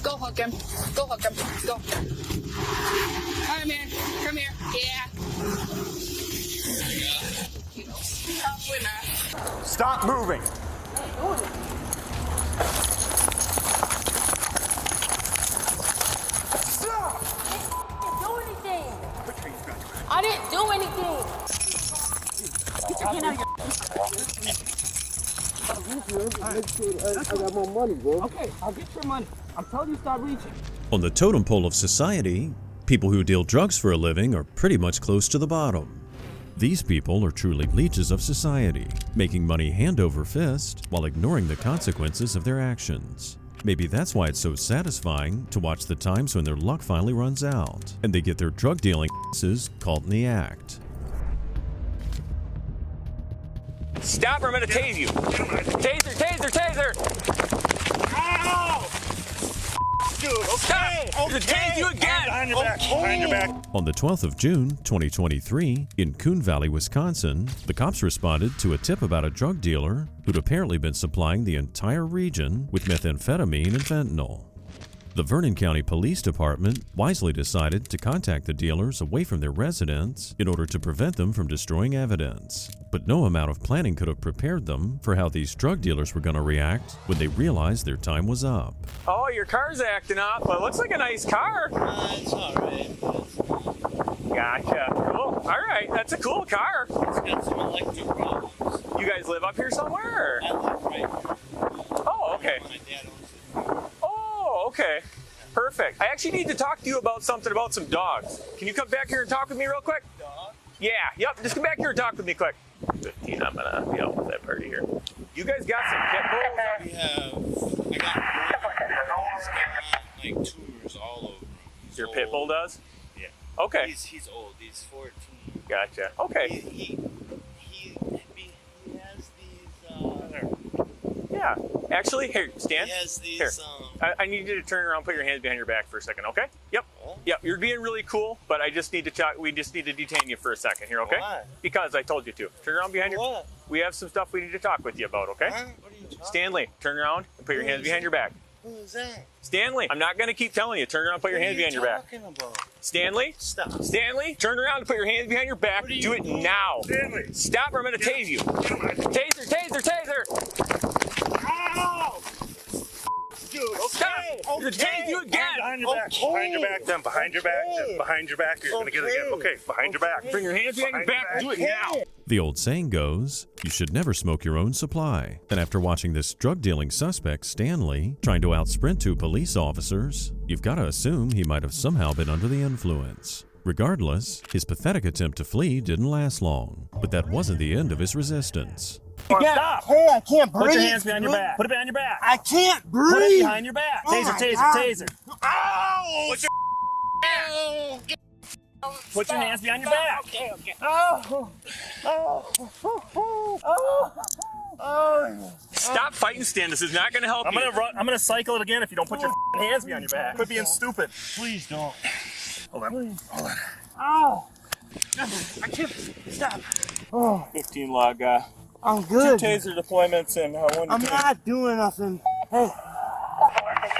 Go hook him. Go hook him. Go. Come here. Come here. Yeah. Probably not. Stop moving. Stop! I didn't do anything. Get your hand out of I got more money, bro. Okay, I'll get your money. I'm telling you, stop reaching. On the totem pole of society, people who deal drugs for a living are pretty much close to the bottom. These people are truly leeches of society, making money hand over fist while ignoring the consequences of their actions. Maybe that's why it's so satisfying to watch the times when their luck finally runs out and they get their drug dealing asses caught in the act. Stop or I'm gonna tase you. Taser, taser, taser. Ow! Dude, okay. Stop! I'm gonna tase you again. Behind your back. Behind your back. On the 12th of June, 2023, in Coon Valley, Wisconsin, the cops responded to a tip about a drug dealer who'd apparently been supplying the entire region with methamphetamine and fentanyl. The Vernon County Police Department wisely decided to contact the dealers away from their residence in order to prevent them from destroying evidence. But no amount of planning could have prepared them for how these drug dealers were going to react when they realized their time was up. Oh, your car's acting up, but it looks like a nice car. It's alright. Gotcha. Cool. All right, that's a cool car. It's got some electric problems. You guys live up here somewhere? Or? I live right here. Oh, okay. My dad owns it. Oh, okay. Perfect. I actually need to talk to you about something about some dogs. Can you come back here and talk with me real quick? Dog? Yeah, yep. Just come back here and talk with me quick. 15, I'm gonna be out with that party here. You guys got some pit bulls? We have, I got like tumors all over him. He's Your old. pit bull does? Yeah. Okay. He's old. He's 14. Gotcha. Okay. He has these, Yeah. Actually, here, Stan. he has these, Here. I need you to turn around, put your hands behind your back for a second, okay? Yep. What? Yep, you're being really cool, but I just need to talk. We just need to detain you for a second here, okay? Why? Because I told you to. Turn around behind your. What? We have some stuff we need to talk with you about, okay? Huh? What are you talking Stanley, turn around and put your hands behind your back. Who is that? Stanley, I'm not gonna keep telling you. Turn around, put your hands behind your back. What are you talking about? Stanley, Stop. Stanley, turn around and put your hands behind your back. What are you Do it doing? now. Stanley. Stop or I'm gonna tase you. Taser, taser, taser. Ow! Dude, stop. I'm gonna tase you again. Behind your back. Behind your back, then. Behind your back. Then. Behind your back. You're gonna get it again. Okay, behind your back. Bring your hands behind your back. Do it now. The old saying goes, you should never smoke your own supply. And after watching this drug-dealing suspect, Stanley, trying to outsprint two police officers, you've got to assume he might have somehow been under the influence. Regardless, his pathetic attempt to flee didn't last long, but that wasn't the end of his resistance. Stop. Hey, I can't breathe. Put your hands behind your back. Put it behind your back. I can't breathe. Put it behind your back. Oh Taser, my taser, God. taser. Ow! Put your hands behind your back. Okay, okay. Oh, oh, oh, oh, oh. Stop fighting, Stan. This is not gonna help I'm you. gonna run. I'm gonna cycle it again if you don't put your hands behind your back. Quit being stupid. Please don't. Hold on. Hold on. Oh. I can't stop. Oh, 15 log. 2 I'm good. taser deployments and 1 I'm not doing nothing. Hey.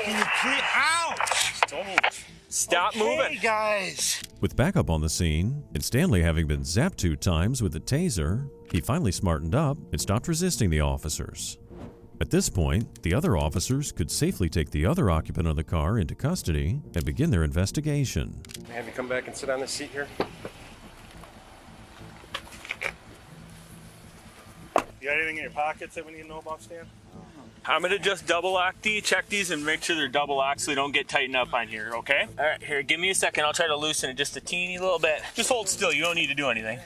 Can you please? Ouch! Stop Hey moving. guys. With backup on the scene, and Stanley having been zapped 2 times with a taser, he finally smartened up and stopped resisting the officers. At this point, the other officers could safely take the other occupant of the car into custody and begin their investigation. Have you come back and sit on this seat here? You got anything in your pockets that we need to know about, Stan? I'm gonna just double lock check these and make sure they're double locked so they don't get tightened up on here, okay? All right, here, give me a second. I'll try to loosen it just a teeny little bit. Just hold still. You don't need to do anything.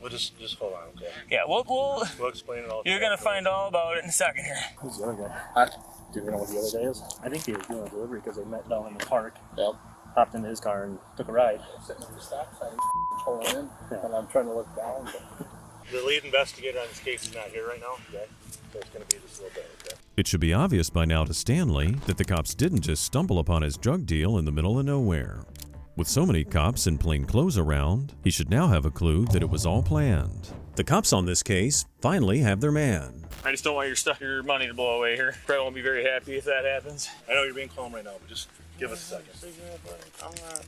We'll just hold on, okay? Yeah, we'll We'll explain it all. you're gonna find all about it in a second here. Who's the other guy? Do you know what the other guy is? I think he was doing a delivery because they met down in the park. Yep. Hopped into his car and took a ride. Sitting on the stop sign, pulling in, and I'm trying to look down. But The lead investigator on this case is not here right now, okay? So it's going to be just a little bit, okay? It should be obvious by now to Stanley that the cops didn't just stumble upon his drug deal in the middle of nowhere. With so many cops in plain clothes around, he should now have a clue that it was all planned. The cops on this case finally have their man. I just don't want your money to blow away here. Probably won't be very happy if that happens. I know you're being calm right now, but just give us a second.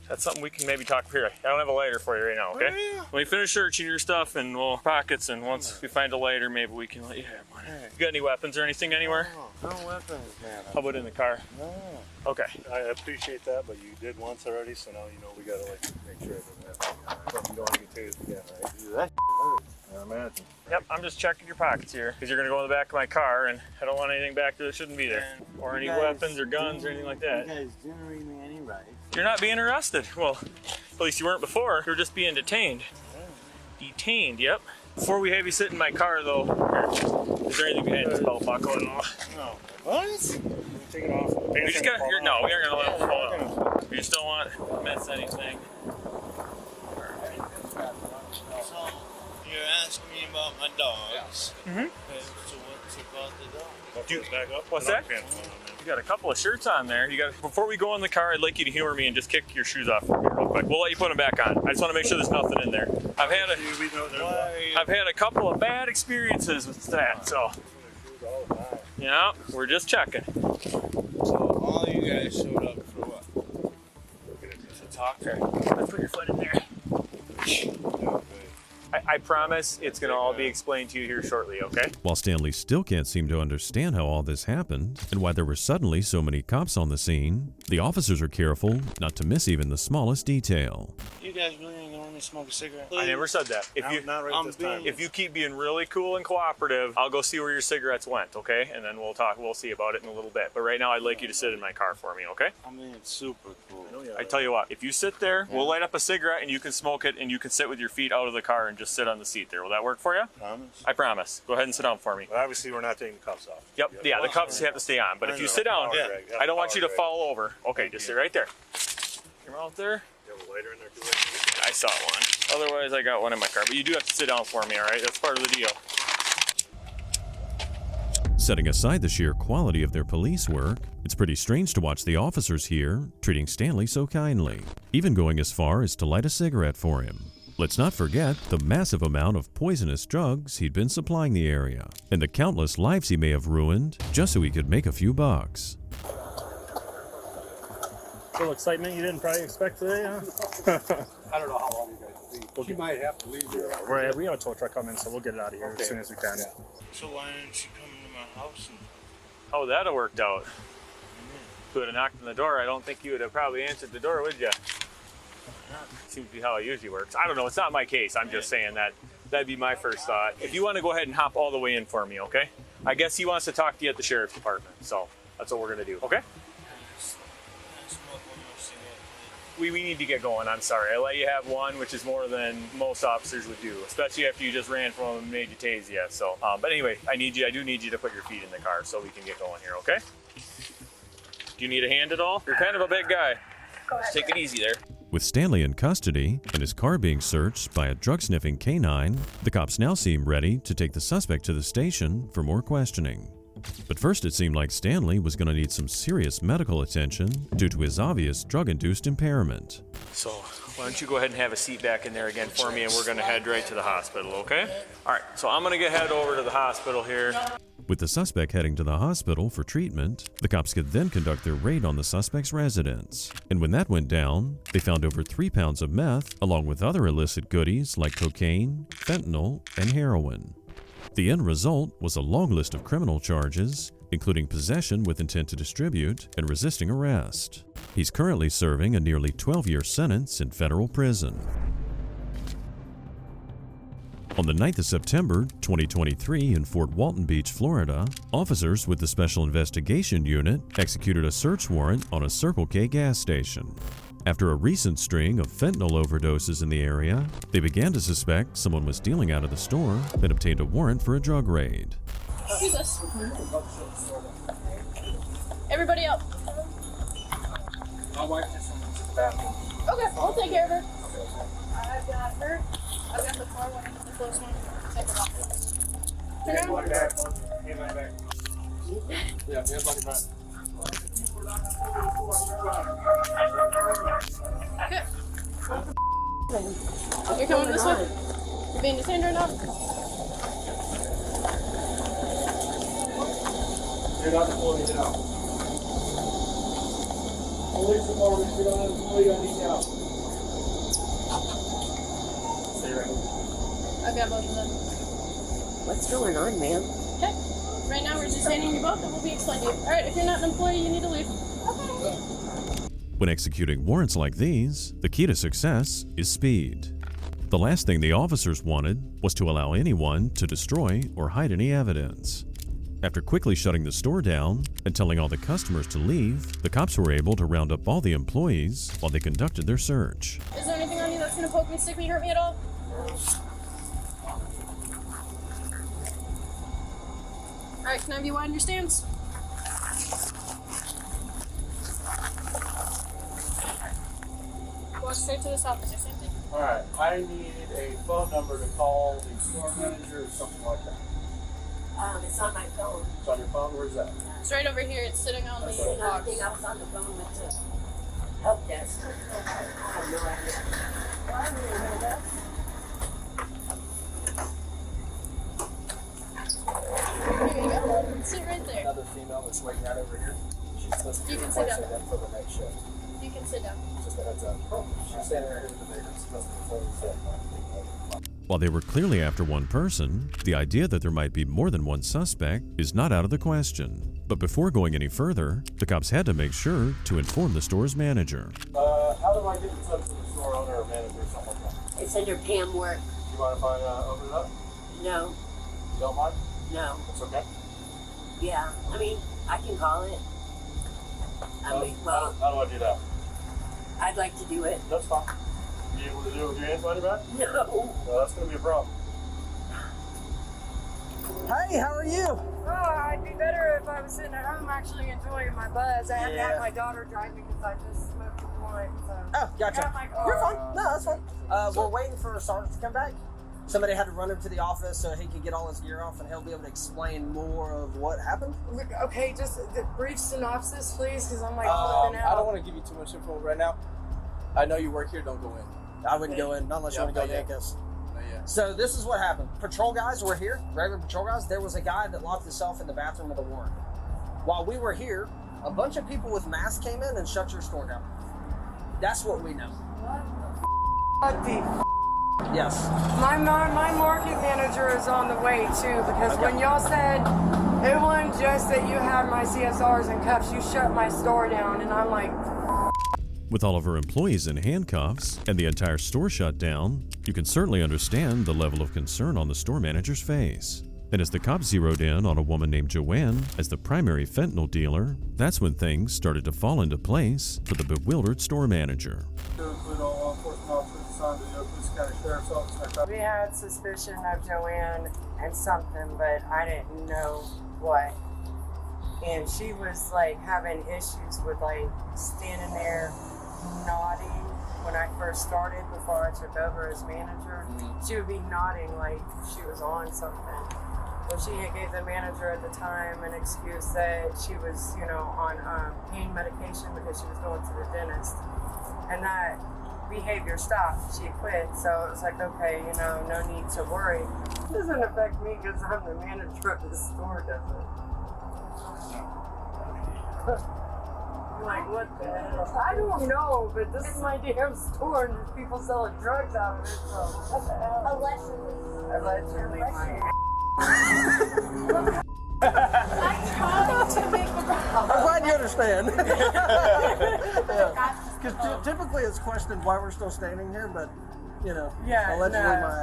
That's something we can maybe talk here. I don't have a lighter for you right now, okay? When you finish searching your stuff and we'll pockets, and once we find a lighter, maybe we can let you have one. You got any weapons or anything anywhere? No weapons, man. How about in the car? No. Okay. I appreciate that, but you did once already, so now you know we gotta like make sure it doesn't happen. You don't want to get tased again, right? Dude, that hurts. I imagine. Yep, I'm just checking your pockets here because you're gonna go in the back of my car, and I don't want anything back there that shouldn't be there, or any weapons or guns or anything like that. You guys didn't read me any rights. You're not being arrested. Well, at least you weren't before. You're just being detained. Detained, yep. Before we have you sit in my car, though, is there anything behind this belt buckle at all? No. What? Take it off. We just got here. No, we aren't gonna let it fall off. We just don't want to miss anything. So, you're asking me about my dogs. Mm-hmm. Okay, so what's about the dog? Dude, back up. what's that? You got a couple of shirts on there. Before we go in the car, I'd like you to humor me and just kick your shoes off for me real quick. We'll let you put them back on. I just want to make sure there's nothing in there. I've had a couple of bad experiences with that, so yeah, we're just checking. So all you guys showed up for what? To talk. Okay. Let's put your foot in there. I promise it's going to all be explained to you here shortly, okay? While Stanley still can't seem to understand how all this happened and why there were suddenly so many cops on the scene, the officers are careful not to miss even the smallest detail. You guys really ain't gonna let me smoke a cigarette? I never said that. Not right this time. If you keep being really cool and cooperative, I'll go see where your cigarettes went, okay? And then we'll talk. We'll see about it in a little bit. But right now, I'd like you to sit in my car for me, okay? I mean, it's super cool. I tell you what, if you sit there, we'll light up a cigarette and you can smoke it, and you can sit with your feet out of the car and just sit on the seat there. Will that work for you? Promise? I promise. Go ahead and sit down for me. But obviously, we're not taking the cuffs off. Yep. Yeah, the cuffs have to stay on. But if you sit down, I don't want you to fall over. Okay, just sit right there. Your mouth there. You have a lighter in there too? I saw one. Otherwise, I got one in my car. But you do have to sit down for me, all right? That's part of the deal. Setting aside the sheer quality of their police work, it's pretty strange to watch the officers here treating Stanley so kindly, even going as far as to light a cigarette for him. Let's not forget the massive amount of poisonous drugs he'd been supplying the area, and the countless lives he may have ruined just so he could make a few bucks. A little excitement you didn't probably expect today, huh? I don't know how long you guys will be. She might have to leave here. We have a tow truck coming, so we'll get it out of here as soon as we can. So why didn't you come to my house? And Oh, that'd have worked out. If you would have knocked on the door, I don't think you would have probably answered the door, would you? Seems to be how it usually works. I don't know. It's not my case. I'm just saying that that'd be my first thought. If you want to go ahead and hop all the way in for me, okay? I guess he wants to talk to you at the sheriff's department, so that's what we're going to do, okay? We need to get going. I'm sorry. I let you have one, which is more than most officers would do, especially after you just ran from them and made you tase you. So, but anyway, I do need you to put your feet in the car so we can get going here, okay? Do you need a hand at all? You're kind of a big guy. Just take it easy there. With Stanley in custody and his car being searched by a drug-sniffing canine, the cops now seem ready to take the suspect to the station for more questioning. But first, it seemed like Stanley was going to need some serious medical attention due to his obvious drug-induced impairment. So, why don't you go ahead and have a seat back in there again for me, and we're going to head right to the hospital, okay? All right, so I'm going to head over to the hospital here. With the suspect heading to the hospital for treatment, the cops could then conduct their raid on the suspect's residence. And when that went down, they found over 3 pounds of meth, along with other illicit goodies like cocaine, fentanyl, and heroin. The end result was a long list of criminal charges, including possession with intent to distribute and resisting arrest. He's currently serving a nearly 12-year sentence in federal prison. On the 9th of September 2023 in Fort Walton Beach, Florida, officers with the Special Investigation Unit executed a search warrant on a Circle K gas station. After a recent string of fentanyl overdoses in the area, they began to suspect someone was dealing out of the store and obtained a warrant for a drug raid. Jesus. Everybody up. My wife just went to the bathroom. Okay, we'll take care of her. I've got her. I've got the far one, the close one. Take her off. Turn around. Yeah, hands on your back. Good. You're coming this way? You being detained right now? You're not employed now. Police department, you're not employed on these out. Stay right here. I've got both of them. What's going on, ma'am? Okay. Right now we're detaining you both and we'll be explained to you. Alright, if you're not an employee, you need to leave. When executing warrants like these, the key to success is speed. The last thing the officers wanted was to allow anyone to destroy or hide any evidence. After quickly shutting the store down and telling all the customers to leave, the cops were able to round up all the employees while they conducted their search. Is there anything on you that's gonna poke me, stick me, hurt me at all? Alright, can I have you widen your stance? Walk straight to this officer, same thing. Alright, I need a phone number to call the store manager or something like that. It's on my phone. It's on your phone? Where's that? It's right over here, it's sitting on the I box. think I was on the phone with the help desk. I have no idea. Here you go. Sit right there. Another female that's waiting right over here. She's supposed to be You can sit down. replacing them for the next shift. You can sit down. Just a heads up. She's standing right here with the bigger. It's supposed to be fully fit. While they were clearly after one person, the idea that there might be more than one suspect is not out of the question. But before going any further, the cops had to make sure to inform the store's manager. How do I get in touch with the store owner or manager or something like that? It's under Pam work. You mind if I open it up? No, You don't mind? no. That's okay. Yeah, I mean, I can call it. I mean, well, How do I do that? I'd like to do it. That's fine. You able to do it with your hands behind your back? No. No, that's going to be a problem. Hey, how are you? Oh, I'd be better if I was sitting at home actually enjoying my buzz. I have to have my daughter drive me because I just smoked a blunt. So. Oh, gotcha. Got my car. You're fine. No, that's fine. We're waiting for Sergeant to come back. Somebody had to run him to the office so he could get all his gear off and he'll be able to explain more of what happened. Okay, just a brief synopsis, please, because I'm like flipping out. I don't want to give you too much info right now. I know you work here. Don't go in. I wouldn't go in, not unless you want to go yank us. So this is what happened. Patrol guys were here, regular patrol guys. There was a guy that locked himself in the bathroom of the Warrant. While we were here, a bunch of people with masks came in and shut your store down. That's what we know. What the Yes. My market manager is on the way too, because when y'all said it wasn't just that you had my CSRs in cuffs, you shut my store down, and I'm like, With all of her employees in handcuffs and the entire store shut down, you can certainly understand the level of concern on the store manager's face. And as the cops zeroed in on a woman named Joanne as the primary fentanyl dealer, that's when things started to fall into place for the bewildered store manager. we had suspicion of Joanne and something, but I didn't know what. And she was like having issues with like standing there nodding when I first started before I took over as manager. She would be nodding like she was on something. Well, she had gave the manager at the time an excuse that she was, on pain medication because she was going to the dentist. And that behavior stopped. She quit. So it was like, okay, no need to worry. It doesn't affect me because I'm the manager of the store, does it? Like, what the hell? I don't know, but this is my damn store and there's people selling drugs out of it, so what the hell? Allegedly, my I'm trying to make the I'm glad you understand. Because typically it's questioned why we're still standing here, but, allegedly my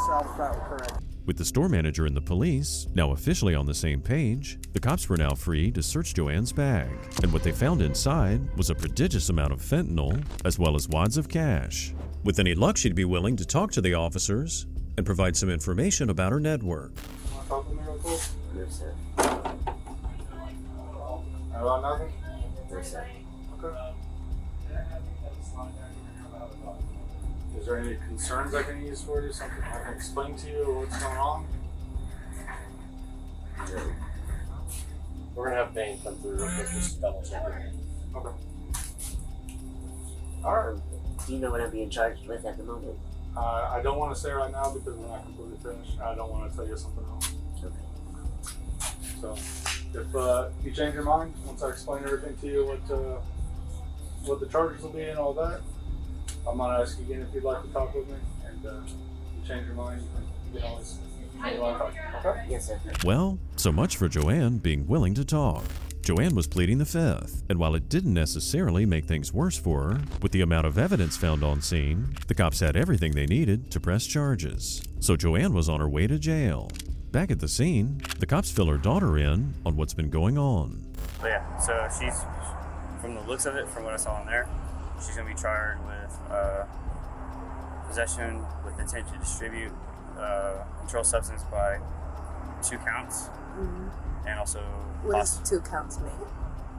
sounds not correct. With the store manager and the police now officially on the same page, the cops were now free to search Joanne's bag. And what they found inside was a prodigious amount of fentanyl, as well as wads of cash. With any luck, she'd be willing to talk to the officers and provide some information about her network. Talk with me real quick? Yes, sir. About nothing? Yes, sir. Okay. Is there any concerns I can use for you? Something I can explain to you what's going on? No. We're gonna have Bane come through real quick, just double check it. Okay. Alright. Do you know what I'm being charged with at the moment? I don't want to say right now because we're not completely finished. I don't want to tell you something else. So, if you change your mind, once I explain everything to you, what the charges will be and all that, I'm going to ask you again if you'd like to talk with me. And if you change your mind, you can always talk. Okay? Yes, sir. Well, so much for Joanne being willing to talk. Joanne was pleading the fifth, and while it didn't necessarily make things worse for her, with the amount of evidence found on scene, the cops had everything they needed to press charges. So Joanne was on her way to jail. Back at the scene, the cops fill her daughter in on what's been going on. But yeah, so she's, from the looks of it, from what I saw in there, she's going to be charged with possession with intent to distribute controlled substance by 2 counts. Mm-hmm. And also What does 2 counts mean?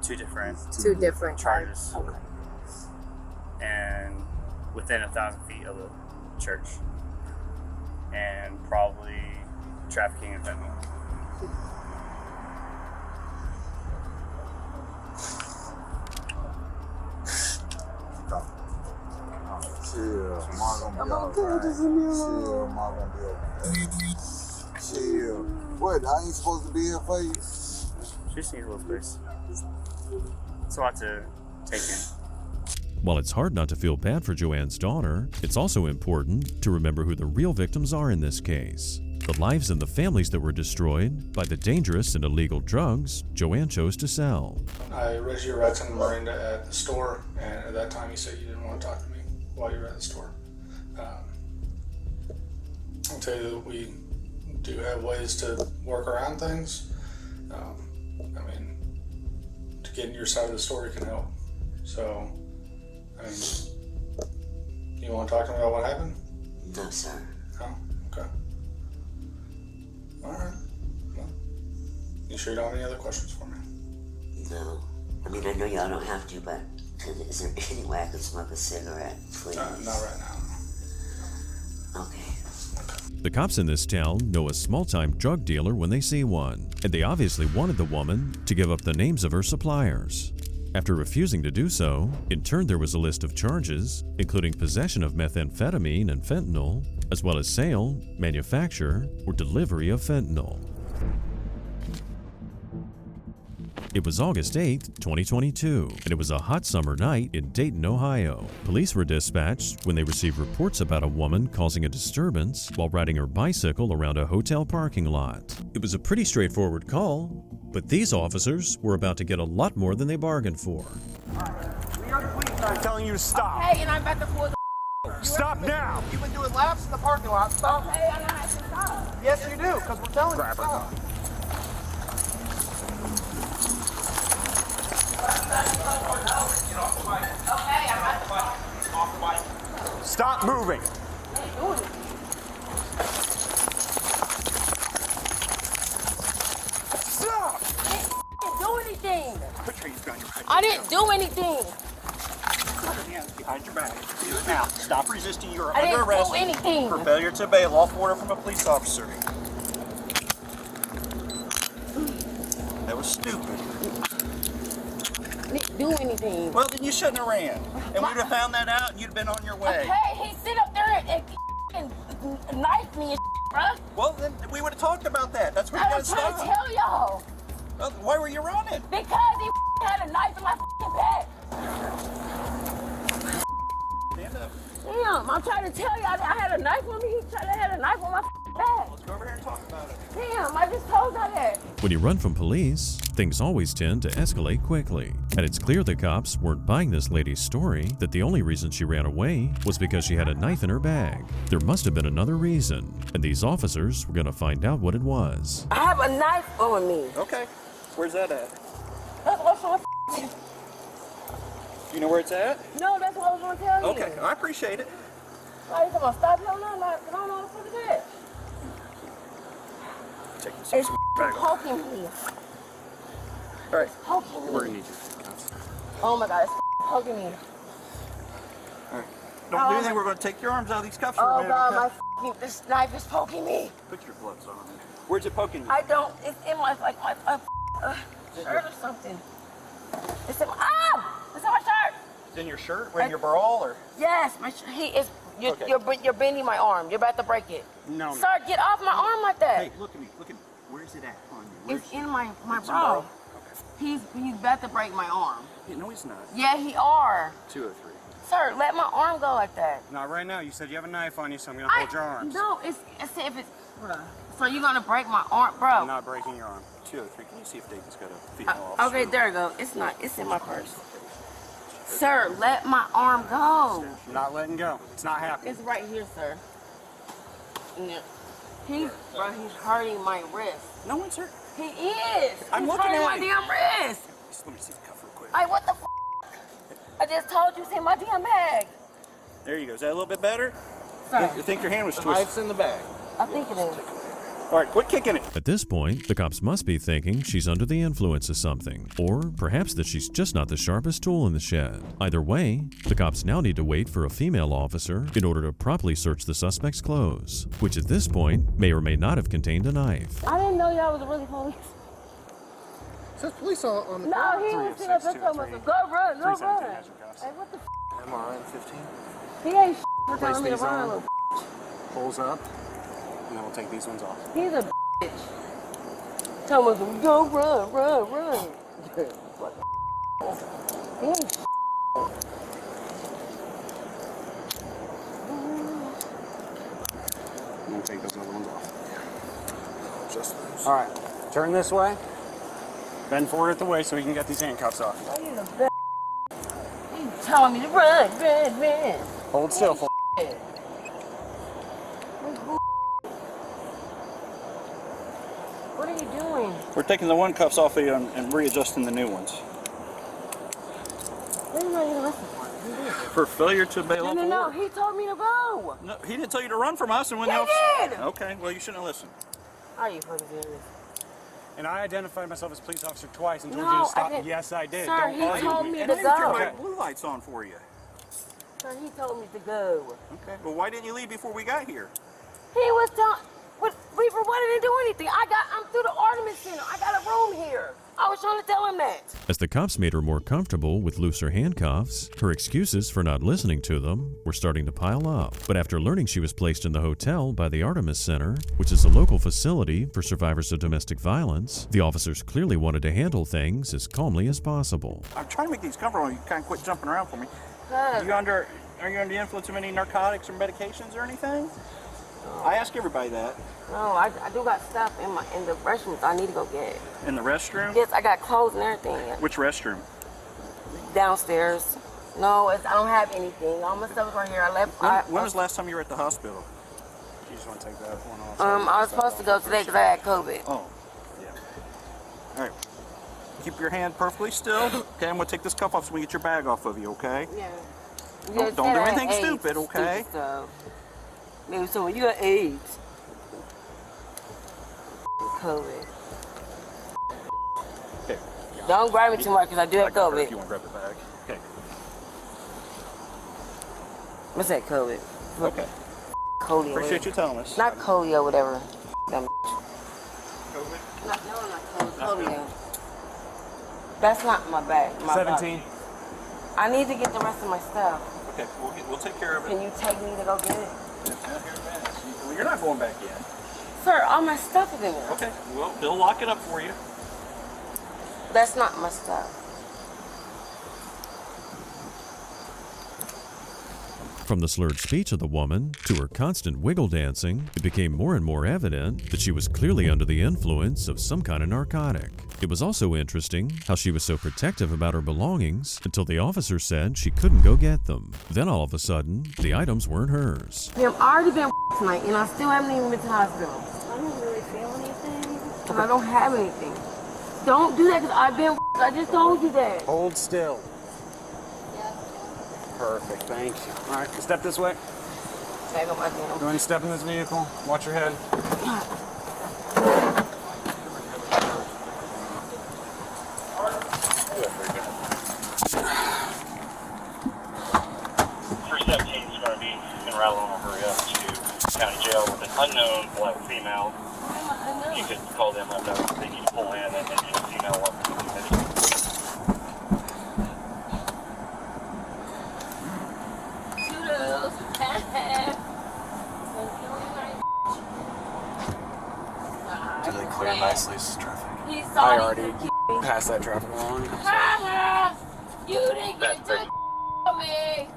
two different charges. Okay. And within 1,000 feet of the church. And probably trafficking and fentanyl. Chill, Ma gonna be alright. Chill, Ma gonna be okay. Chill. What? I ain't supposed to be here for you? She just needs a little space. It's a lot to take in. While it's hard not to feel bad for Joanne's daughter, it's also important to remember who the real victims are in this case. The lives and the families that were destroyed by the dangerous and illegal drugs Joanne chose to sell. I read your rights in Miranda at the store, and at that time you said you didn't want to talk to me while you were at the store. I'll tell you that we do have ways to work around things. I mean, to get in your side of the story can help. So, I mean, you want to talk to me about what happened? No, sir. No? Okay. All right. Well, you sure you don't have any other questions for me? No. I mean, I know y'all don't have to, but is there any way I could smoke a cigarette, please? Not right now. Okay. The cops in this town know a small-time drug dealer when they see one, and they obviously wanted the woman to give up the names of her suppliers. After refusing to do so, in turn there was a list of charges, including possession of methamphetamine and fentanyl, as well as sale, manufacture, or delivery of fentanyl. It was August 8, 2022, and it was a hot summer night in Dayton, Ohio. Police were dispatched when they received reports about a woman causing a disturbance while riding her bicycle around a hotel parking lot. It was a pretty straightforward call, but these officers were about to get a lot more than they bargained for. I'm telling you to stop. Hey, and I'm about to pull the. Stop now. You've been doing laps in the parking lot. Stop. Hey, I know how to stop. Yes, you do, because we're telling you to stop. Stop moving. Stop. I didn't do anything. Put your hands behind your back. I didn't do anything. Put your hands behind your back. Now, stop resisting. You are I under didn't arrest do anything. for failure to obey a lawful order from a police officer. That was stupid. I didn't do anything. Well, then you shouldn't have ran. And we'd have found that out and you'd have been on your way. Okay, he sit up there and knifed me and bruh. Well, then we would have talked about that. That's where you I gotta was trying to stop. tell y'all. Well, why were you running? Because he had a knife in my back. Stand up. Damn, I'm trying to tell y'all that I had a knife on me. He had a knife on my back. Let's go over here and talk about it. Damn, I just told y'all that. When you run from police, things always tend to escalate quickly. And it's clear the cops weren't buying this lady's story that the only reason she ran away was because she had a knife in her bag. There must have been another reason, and these officers were going to find out what it was. I have a knife on me. Okay. Where's that at? That's what I was trying to You know where it's at? No, that's what I was going to tell you. Okay, I appreciate it. Why you gonna stop? No, like, I don't know what the fuck is that. Take this It's bag off. poking me. All right. Poking me. We're gonna need you. Oh my God, it's poking me. All right. Don't do anything. We're gonna take your arms out of these cuffs for a Oh minute. God, okay? this knife is poking me. Put your gloves on. Where's it poking you? I don't. It's in my shirt or something. It's in my shirt. It's in your shirt? Wearing your bra or? Yes, my he is You're bending my arm. You're about to break it. No. Sir, get off my arm like that. Hey, look at me. Look at me. Where's it at on you? It's in my bra. He's about to break my arm. Yeah, no, he's not. Yeah, he are. 203. Sir, let my arm go like that. Not right now. You said you have a knife on you, so I'm gonna hold your arms. No, it's if it's. So you're gonna break my arm, bro? I'm not breaking your arm. 203. Can you see if David's got a female officer? Okay, there you go. It's not. It's in my purse. Sir, let my arm go. I'm not letting go. It's not happening. It's right here, sir. Yeah. He's hurting my wrist. No one's hurt. He is. I'm He's looking hurting at my you. damn wrist. Let me see the cuff real quick. Hey, what the f? I just told you, it's in my damn bag. There you go. Is that a little bit better? Sir. You think your hand was The twisted? knife's in the bag. I think it is. All right, quit kicking it. At this point, the cops must be thinking she's under the influence of something, or perhaps that she's just not the sharpest tool in the shed. Either way, the cops now need to wait for a female officer in order to properly search the suspect's clothes, which at this point may or may not have contained a knife. I didn't know y'all was really police. It says police on the No, car. he was sitting up there telling us, go run, go run. Hey, what the f? MRN 15. He ain't for telling me to run, little Pulls up, and then we'll take these ones off. He's a bitch. Tell him, go run, run, run. What the he ain't And we'll take those other ones off. Just those. All right, turn this way. Bend forward at the waist so we can get these handcuffs off. He's a bitch. He's telling me to run, run, run. Hold still, fool. What are you doing? We're taking the one cuffs off of you and readjusting the new ones. What are you going to listen for? For failure to obey lawful No, order. he told me to go. No, he didn't tell you to run from us, and when He the did. Okay, well you shouldn't have listened. Are you fucking serious? And I identified myself as a police officer twice and told No, you to I stop. didn't. Yes, I did. Sir, Don't he argue told with me And to I didn't turn go. my blue lights on for you. Sir, he told me to go. Okay. Well, why didn't you leave before we got here? He was telling. Reaper, why didn't do anything? I'm through the Artemis Center. I got a room here. I was trying to tell him that. As the cops made her more comfortable with looser handcuffs, her excuses for not listening to them were starting to pile up. But after learning she was placed in the hotel by the Artemis Center, which is a local facility for survivors of domestic violence, the officers clearly wanted to handle things as calmly as possible. I'm trying to make these comfortable. You kind of quit jumping around for me. Are you under the influence of any narcotics or medications or anything? I ask everybody that. No, I do got stuff in the restrooms I need to go get. In the restroom? Yes, I got clothes and everything. Which restroom? Downstairs. No, I don't have anything. All my stuff is right here. I left. When was the last time you were at the hospital? You just want to take that one off? I was supposed to go today because I had COVID. Oh, yeah. All right. Keep your hand perfectly still. Okay, I'm going to take this cuff off so we get your bag off of you, okay? Yeah. Don't do anything stupid, okay? Maybe someone, you got AIDS. COVID. Okay. Don't grab me too much because I do have COVID. If you want to grab the bag. Okay. What's that, COVID? Okay. Colio. Appreciate you telling us. Not Colio, whatever. That COVID? not COVID. Colio. That's not my bag. My 17. bag. I need to get the rest of my stuff. Okay, we'll take care of it. Can you take me to go get it? Well, you're not going back yet. Sir, all my stuff is in there. Okay, well, they'll lock it up for you. That's not my stuff. From the slurred speech of the woman to her constant wiggle dancing, it became more and more evident that she was clearly under the influence of some kind of narcotic. It was also interesting how she was so protective about her belongings until the officer said she couldn't go get them. Then all of a sudden, the items weren't hers. I've already been tonight and I still haven't even been to the hospital. I don't really feel anything. I don't have anything. Don't do that because I've been I just told you that. Hold still. Perfect, thank you. All right, step this way. Back up my damn. Go ahead and step in this vehicle. Watch your head. First step team is going to be en route on a hurry up to county jail with an unknown black female. You could call them unknown. They need to pull in and then a female one. Toodles. Slice traffic. He I saw already you. passed that traffic along. You didn't get to me.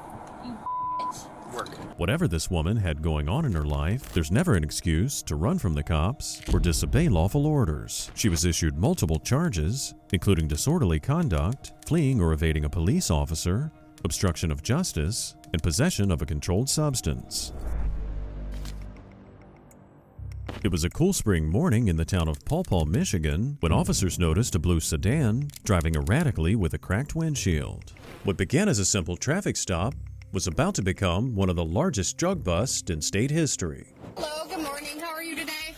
You bitch. Whatever this woman had going on in her life, there's never an excuse to run from the cops or disobey lawful orders. She was issued multiple charges, including disorderly conduct, fleeing or evading a police officer, obstruction of justice, and possession of a controlled substance. It was a cool spring morning in the town of Paw Paw, Michigan, when officers noticed a blue sedan driving erratically with a cracked windshield. What began as a simple traffic stop was about to become one of the largest drug busts in state history. Hello, good morning. How are you today?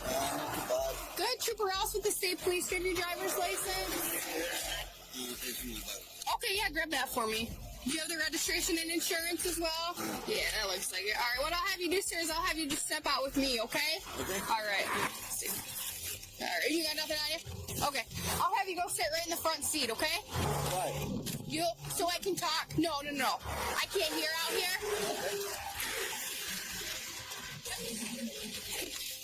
Good. Trooper Rouse with the state police. Get your driver's license. Okay, yeah, grab that for me. Do you have the registration and insurance as well? Yeah, that looks like it. All right, what I'll have you do, sir, is I'll have you just step out with me, okay? Okay. All right. Let's see. All right, you got nothing on you? Okay. I'll have you go sit right in the front seat, okay? Why? So I can talk? No. I can't hear out here.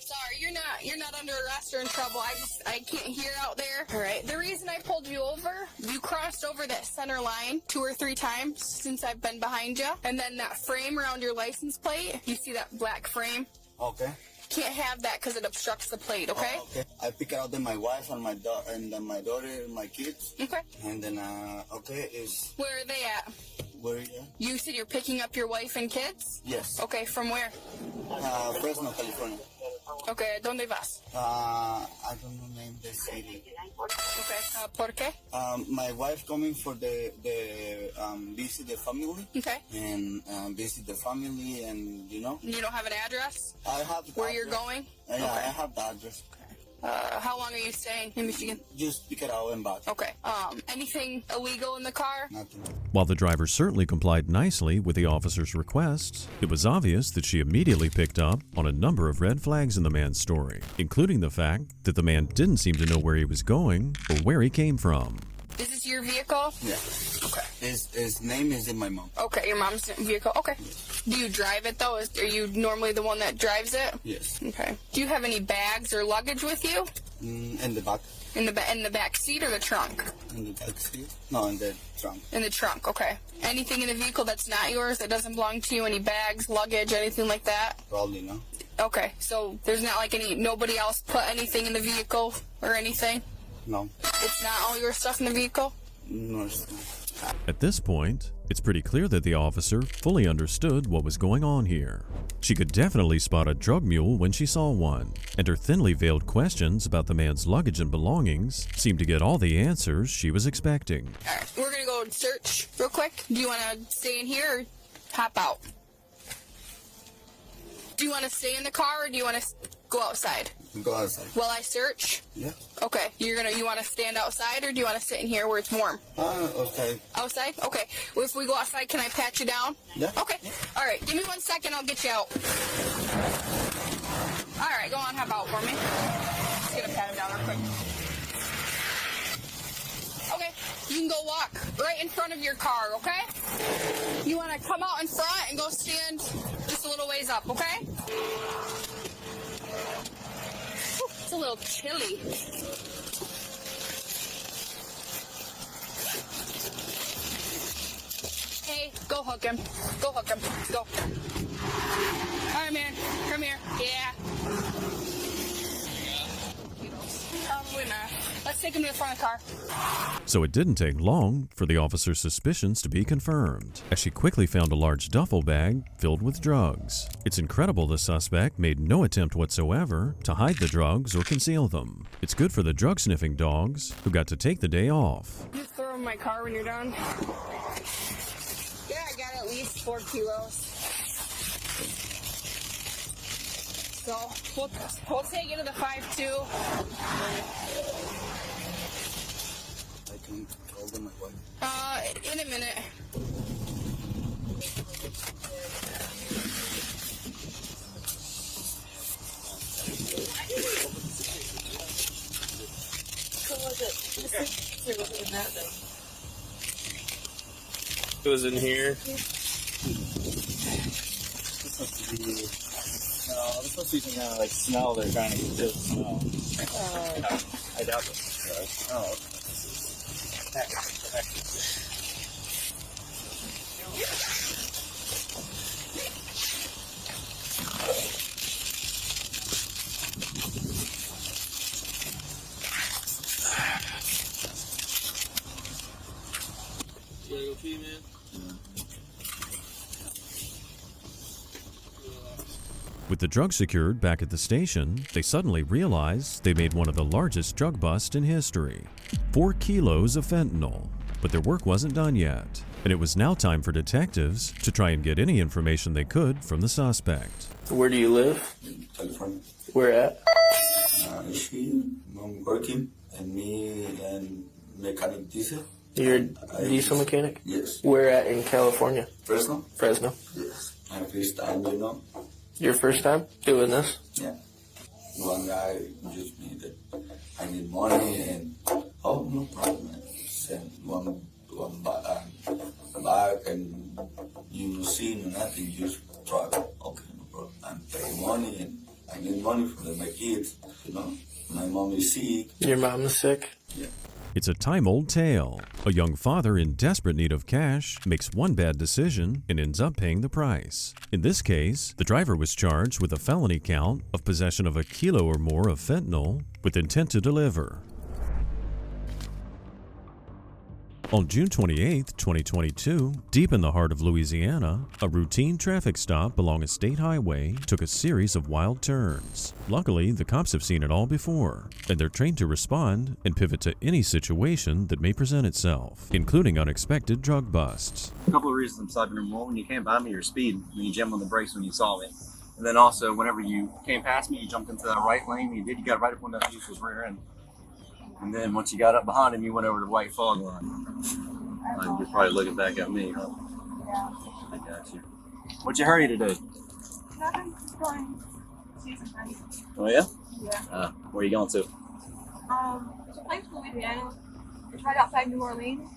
Sorry, you're not under arrest or in trouble. I can't hear out there. All right. The reason I pulled you over, you crossed over that center line 2 or 3 times since I've been behind you, and then that frame around your license plate. You see that black frame? Okay. Can't have that because it obstructs the plate. Okay. Okay. I pick out then my wife and my daughter and then my daughter and my kids. Okay. And then is Where are they at? where are you? You said you're picking up your wife and kids? Yes. Okay. From where? Fresno, California. Okay. ¿Dónde vas? I don't know name the city. Okay. ¿Por qué? My wife coming for the visit the family. Okay. And visit the family and You don't have an address? I have Where you're going? Yeah, Okay. I have the address. How long are you staying in Michigan? Just pick it out and back. Okay. Anything illegal in the car? Nothing. While the driver certainly complied nicely with the officer's requests, it was obvious that she immediately picked up on a number of red flags in the man's story, including the fact that the man didn't seem to know where he was going or where he came from. Is this your vehicle? Yeah. Okay. His name is in my mom. Okay, your mom's vehicle. Okay. Do you drive it though? Are you normally the one that drives it? Yes. Okay. Do you have any bags or luggage with you? In the back. In the back seat or the trunk? In the back seat? No, in the trunk. In the trunk. Okay. Anything in the vehicle that's not yours that doesn't belong to you? Any bags, luggage, anything like that? Probably no. Okay. So there's not like nobody else put anything in the vehicle or anything? No. It's not all your stuff in the vehicle? No, it's not. At this point, it's pretty clear that the officer fully understood what was going on here. She could definitely spot a drug mule when she saw one, and her thinly veiled questions about the man's luggage and belongings seemed to get all the answers she was expecting. All right, we're going to go search real quick. Do you want to stay in here or hop out? Do you want to stay in the car or do you want to go outside? Go outside. Will I search? Yeah. Okay. You want to stand outside or do you want to sit in here where it's warm? Okay. Outside? Okay. Well, if we go outside, can I pat you down? Yeah. Okay. All right. Give me 1 second. I'll get you out. All right. Go on. Hop out for me. Just going to pat him down real quick. Okay. You can go walk right in front of your car, okay? You want to come out in front and go stand just a little ways up, okay? Whew, it's a little chilly. Hey, go hook him. Go hook him. Go. All right, man. Come here. Yeah. Probably not. Let's take him to the front of the car. So it didn't take long for the officer's suspicions to be confirmed, as she quickly found a large duffel bag filled with drugs. It's incredible the suspect made no attempt whatsoever to hide the drugs or conceal them. It's good for the drug-sniffing dogs, who got to take the day off. Just throw them in my car when you're done. Yeah, I got at least 4 kilos. So we'll take you to the 5-2. I can call them my wife. In a minute. So was it? It was in here. No, this must be some kind of like smell they're trying to get to the smell. I doubt it. Oh. You gotta go pee, man? With the drugs secured back at the station, they suddenly realized they made one of the largest drug busts in history. 4 kilos of fentanyl. But their work wasn't done yet, and it was now time for detectives to try and get any information they could from the suspect. Where do you live? California. Where at? I'm working, and me and mechanic diesel. You're a diesel mechanic? Yes. Where at in California? Fresno. Fresno. Yes. My first time, you know. Your first time doing this? Yeah. One guy just me that I need money, and oh, no problem. Man. Send one back, and you see nothing, just try. Okay, no problem. I'm paying money, and I need money for my kids. You know, my mom is sick. Your mom is sick? Yeah. It's a time-old tale. A young father in desperate need of cash makes one bad decision and ends up paying the price. In this case, the driver was charged with a felony count of possession of 1 kilo or more of fentanyl with intent to deliver. On June 28, 2022, deep in the heart of Louisiana, a routine traffic stop along a state highway took a series of wild turns. Luckily, the cops have seen it all before, and they're trained to respond and pivot to any situation that may present itself, including unexpected drug busts. A couple of reasons I'm stopping. Number one, when you came by me, you're speeding, and you jammed on the brakes when you saw me. And then also, whenever you came past me, you jumped into that right lane. You got right up when that Jeep was rear end. And then once you got up behind him, you went over to the white fog line. You're probably looking back at me, huh? Yeah. I got you. What'd you hurry to do? Nothing. Just going to see some friends. Oh, yeah? Yeah. Where are you going to? It's a place in Louisiana. It's right outside New Orleans.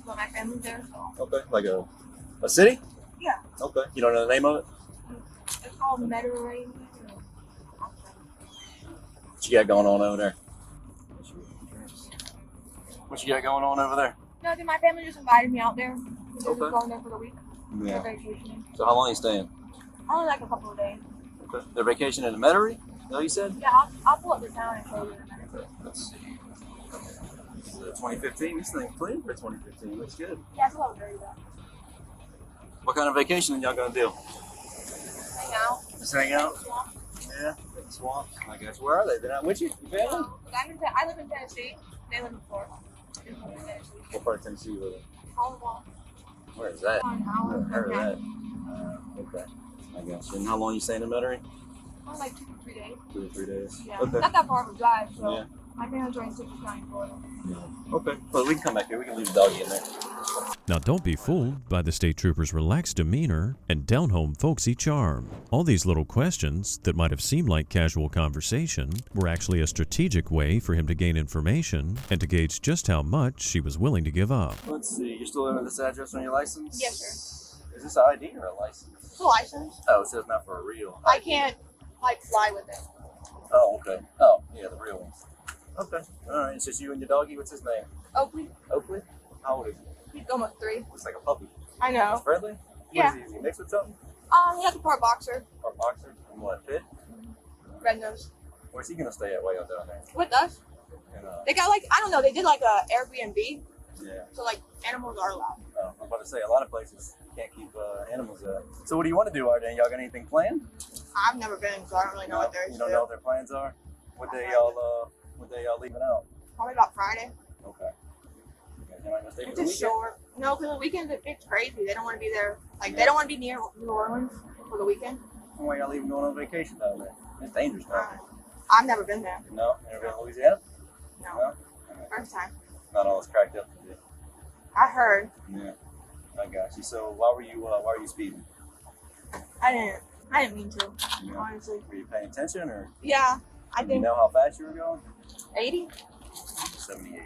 But my family's there, so. Okay. Like a city? Yeah. Okay. You don't know the name of it? It's called Mediterranean. What you got going on over there? What you got going on over there? Nothing. My family just invited me out there. They're Okay. just going there for the week. Yeah. They're vacationing. So how long are you staying? Only like a couple of days. Okay. They're vacationing in the Metairie? Is that what you said? Yeah, I'll pull up the town and show you in a minute. Let's see. 2015. This thing's clean for 2015. Looks good. Yeah, it's a little dirty though. What kind of vacation are y'all gonna do? Hang out. Just hang out? Yeah. Swamp. I guess. Where are they? They're not with you? Your family? No, but I live in Tennessee. They live in Florida. What part of Tennessee you live in? Hollywood. Where is that? On Howard. Never heard of that. Okay. I guess. And how long you staying in Metairie? Oh, like 2 to 3 days. 2 to 3 days. Yeah. Okay. Not that far of a drive, so Yeah. my parents are in Citrus County, Florida. Okay. Well, we can come back here. We can leave the doggy in there. Now don't be fooled by the state trooper's relaxed demeanor and down-home folksy charm. All these little questions that might have seemed like casual conversation were actually a strategic way for him to gain information and to gauge just how much she was willing to give up. Let's see. You're still living at this address on your license? Yes, sir. Is this an ID or a license? It's a license. Oh, it says not for a real. I can't, like, fly with it. Oh, okay. Oh, yeah, the real one. Okay. All right. It's just you and your doggy. What's his name? Oakley. Oakley? How old is he? He's almost 3. Looks like a puppy. I know. He's friendly? Yeah. What is he? Is he mixed with something? He has a part boxer. Or boxer? And what, pit? Red nose. Where's he going to stay at way out down there? With us. And, They got, like, I don't know, they did, like, a Airbnb. yeah. So, like, animals are allowed. I'm about to say, a lot of places can't keep animals out. So what do you want to do, Arden? Y'all got anything planned? I've never been, so I don't really know what there is You to don't do. know what their plans are? What day y'all leaving out? Probably about Friday. Okay. You might stay for It's the a weekend? short. No, because the weekend it's crazy. They don't want to be there. Like they don't want to be near New Orleans for the weekend. Why y'all even going on vacation down there? It's dangerous down there. I've never been there. No? Never been to Louisiana? No. First time. Not all it's cracked up to be. I heard. Yeah. I got you. So why were you speeding? I didn't mean to. Yeah. Honestly. Were you paying attention or? Yeah, I Do you think know how fast you were going? 80, 78.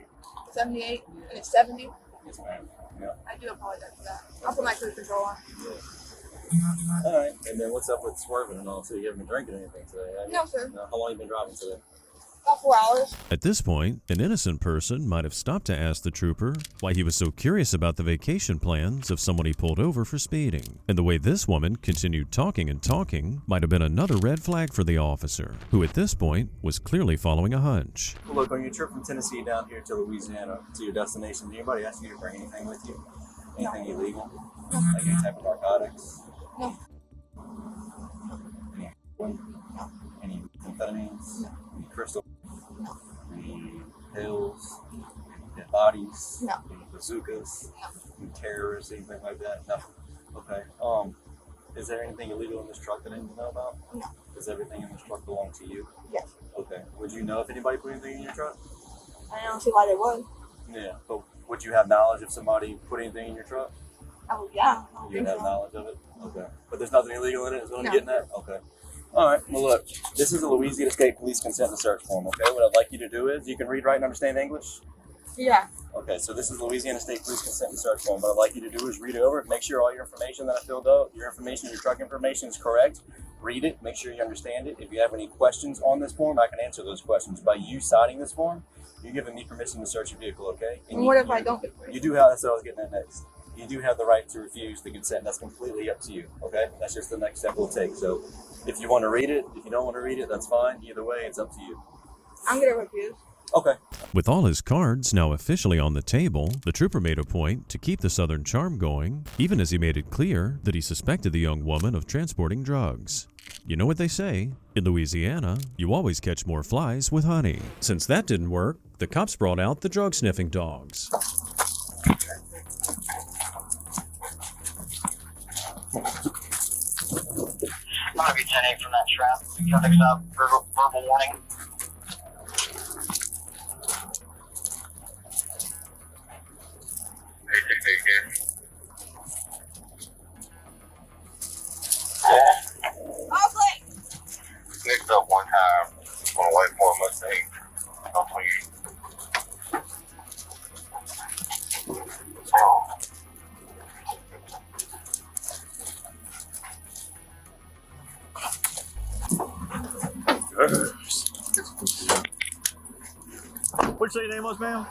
78, and it's 70. Yes, ma'am. Yeah. I do apologize for that. I'll put my cruise control on. All right. And then what's up with swerving and all? So you haven't been drinking anything today, have you? No, sir. No. How long you been driving today? About 4 hours. At this point, an innocent person might have stopped to ask the trooper why he was so curious about the vacation plans of someone he pulled over for speeding. And the way this woman continued talking and talking might have been another red flag for the officer, who at this point was clearly following a hunch. Look, on your trip from Tennessee down here to Louisiana, to your destination, did anybody ask you to bring anything with you? Anything illegal? Like any type of narcotics? No. Any amphetamines? Any crystal? Any pills? Any dead bodies? No. Any bazookas? Any terrorists? Anything like that? No. Okay. Is there anything illegal in this truck that I need to know about? No. Does everything in this truck belong to you? Yes. Okay. Would you know if anybody put anything in your truck? I don't see why they would. Yeah. But would you have knowledge if somebody put anything in your truck? Oh, yeah. You would have knowledge of it? Okay. But there's nothing illegal in it, is what I'm No. getting at? Okay. All right. Well, look, this is a Louisiana State Police consent and search form, okay? What I'd like you to do is, you can read, write, and understand English? Yeah. Okay, so this is Louisiana State Police consent and search form. What I'd like you to do is read it over, make sure all your information that I filled out, your truck information is correct. Read it, make sure you understand it. If you have any questions on this form, I can answer those questions. By you signing this form, you're giving me permission to search your vehicle, okay? And what if I don't get You do have, that's what I was getting at next. You do have the right to refuse the consent. That's completely up to you, okay? That's just the next step we'll take. So if you want to read it, if you don't want to read it, that's fine. Either way, it's up to you. I'm going to refuse. Okay. With all his cards now officially on the table, the trooper made a point to keep the Southern charm going, even as he made it clear that he suspected the young woman of transporting drugs. You know what they say, in Louisiana, you always catch more flies with honey. Since that didn't work, the cops brought out the drug-sniffing dogs. Might be 10-8 from that trap. Traffic's up. Verbal warning. Nicked up one time on a white boy Mustang. Don't please. What'd you say your name was, ma'am?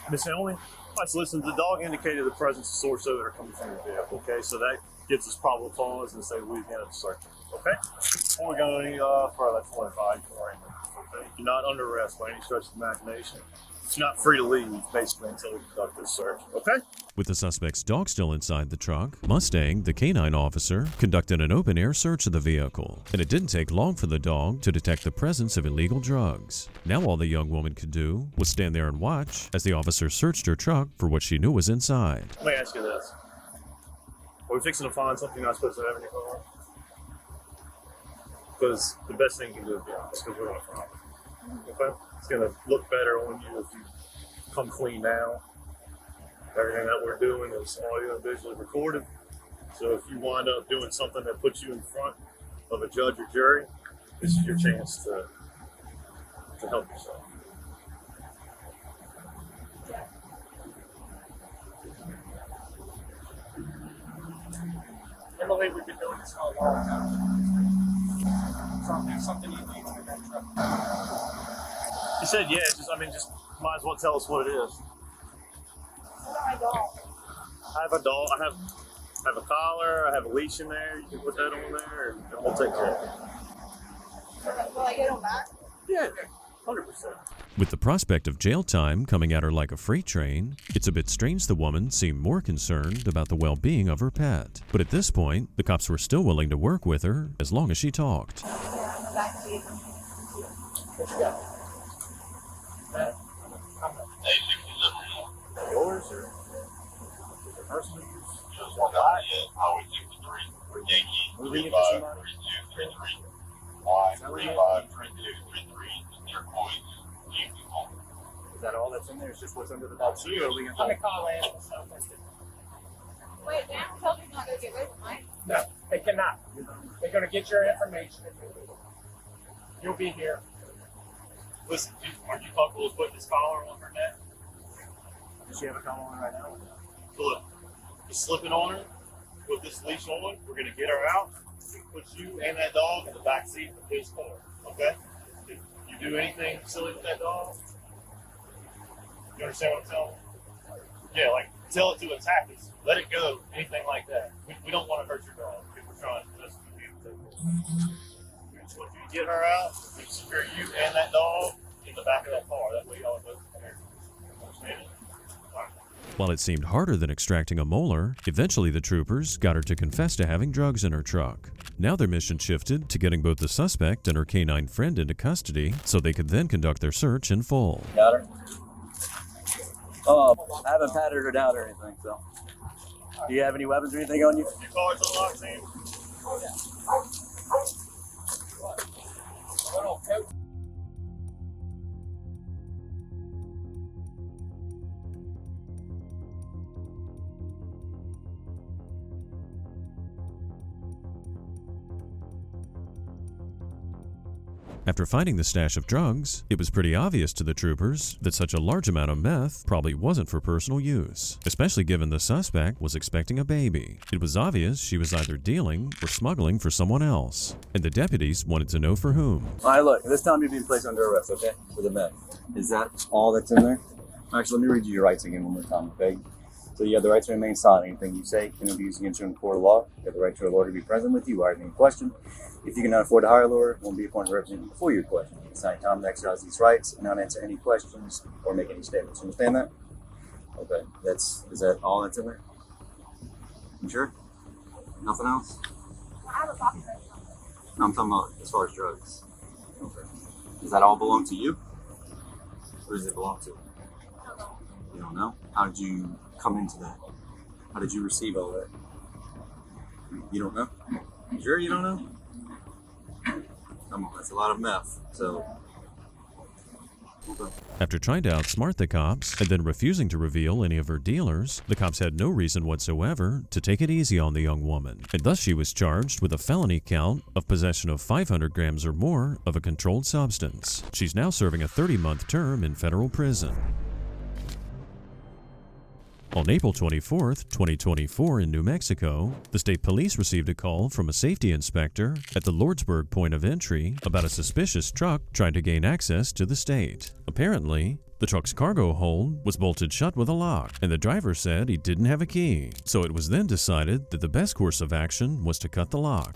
Miss Emily? Let's listen. The dog indicated the presence of source odor coming from your vehicle, okay? So that gives us probable cause and say Louisiana to search it, okay? Before we go any further, that's what I advise you, okay? You're not under arrest by any stretch of the imagination. You're not free to leave, basically, until we conduct this search, okay? With the suspect's dog still inside the truck, Mustang, the canine officer, conducted an open-air search of the vehicle, and it didn't take long for the dog to detect the presence of illegal drugs. Now all the young woman could do was stand there and watch as the officer searched her truck for what she knew was inside. Let me ask you this. Are we fixing to find something you're not supposed to have in your car? Because the best thing you can do is be honest, because we're going to find it. Okay? It's going to look better on you if you come clean now. Everything that we're doing is audio and visually recorded. So if you wind up doing something that puts you in front of a judge or jury, this is your chance to help yourself. Emily, we've been doing this for a long time. Something you need in that truck. You said yeah, just might as well tell us what it is. My dog. I have a dog. I have a collar. I have a leash in there. You can put that on there, and we'll take care of it. Will I get him back? Yeah, 100%. With the prospect of jail time coming at her like a freight train, it's a bit strange the woman seemed more concerned about the well-being of her pet. But at this point, the cops were still willing to work with her as long as she talked. Back to you. What you got? Yours or personal? Just one guy, Highway 63, Yankee, 35, 32, 33, Y, 35, 32, 33, turquoise, Yankee home. Is that all that's in there? It's just what's under the back seat, or are we going to I'm going to call in. Wait, Dan told you not to get rid of mine. No, they cannot. They're going to get your information. You'll be here. Listen, aren't you comfortable with putting this collar on her neck? Does she have a collar on right now? So look, just slip it on her, put this leash on, we're going to get her out, and put you and that dog in the back seat of his car, okay? If you do anything silly with that dog? You understand what I'm telling you? Yeah, like tell it to attack us. Let it go. Anything like that. We don't want to hurt your dog. We're trying just to be able to. We just want you to get her out. We secure you and that dog in the back of that car. That way y'all both there. Understand it? While it seemed harder than extracting a molar, eventually the troopers got her to confess to having drugs in her truck. Now their mission shifted to getting both the suspect and her canine friend into custody so they could then conduct their search in full. Got her? Oh, I haven't patted her down or anything, so. Do you have any weapons or anything on you? Your car's unlocked, Sam? After finding the stash of drugs, it was pretty obvious to the troopers that such a large amount of meth probably wasn't for personal use, especially given the suspect was expecting a baby. It was obvious she was either dealing or smuggling for someone else, and the deputies wanted to know for whom. All right, look, this time you're being placed under arrest, okay, for the meth. Is that all that's in there? Actually, let me read you your rights again one more time, okay? So you have the right to remain silent. Anything you say can be used against you in court of law. You have the right to a lawyer to be present with you or any question. If you cannot afford to hire a lawyer, won't be appointed to represent you before your question. It's not time to exercise these rights and not answer any questions or make any statements. You understand that? Okay. Is that all that's in there? You sure? Nothing else? No, I'm talking about as far as drugs. Okay. Does that all belong to you? Who does it belong to? You don't know? How did you come into that? How did you receive all that? You don't know? You sure you don't know? Come on, that's a lot of meth, so... Okay. After trying to outsmart the cops and then refusing to reveal any of her dealers, the cops had no reason whatsoever to take it easy on the young woman, and thus she was charged with a felony count of possession of 500 grams or more of a controlled substance. She's now serving a 30-month term in federal prison. On April 24, 2024 in New Mexico, the state police received a call from a safety inspector at the Lordsburg point of entry about a suspicious truck trying to gain access to the state. Apparently, the truck's cargo hold was bolted shut with a lock, and the driver said he didn't have a key. So it was then decided that the best course of action was to cut the lock.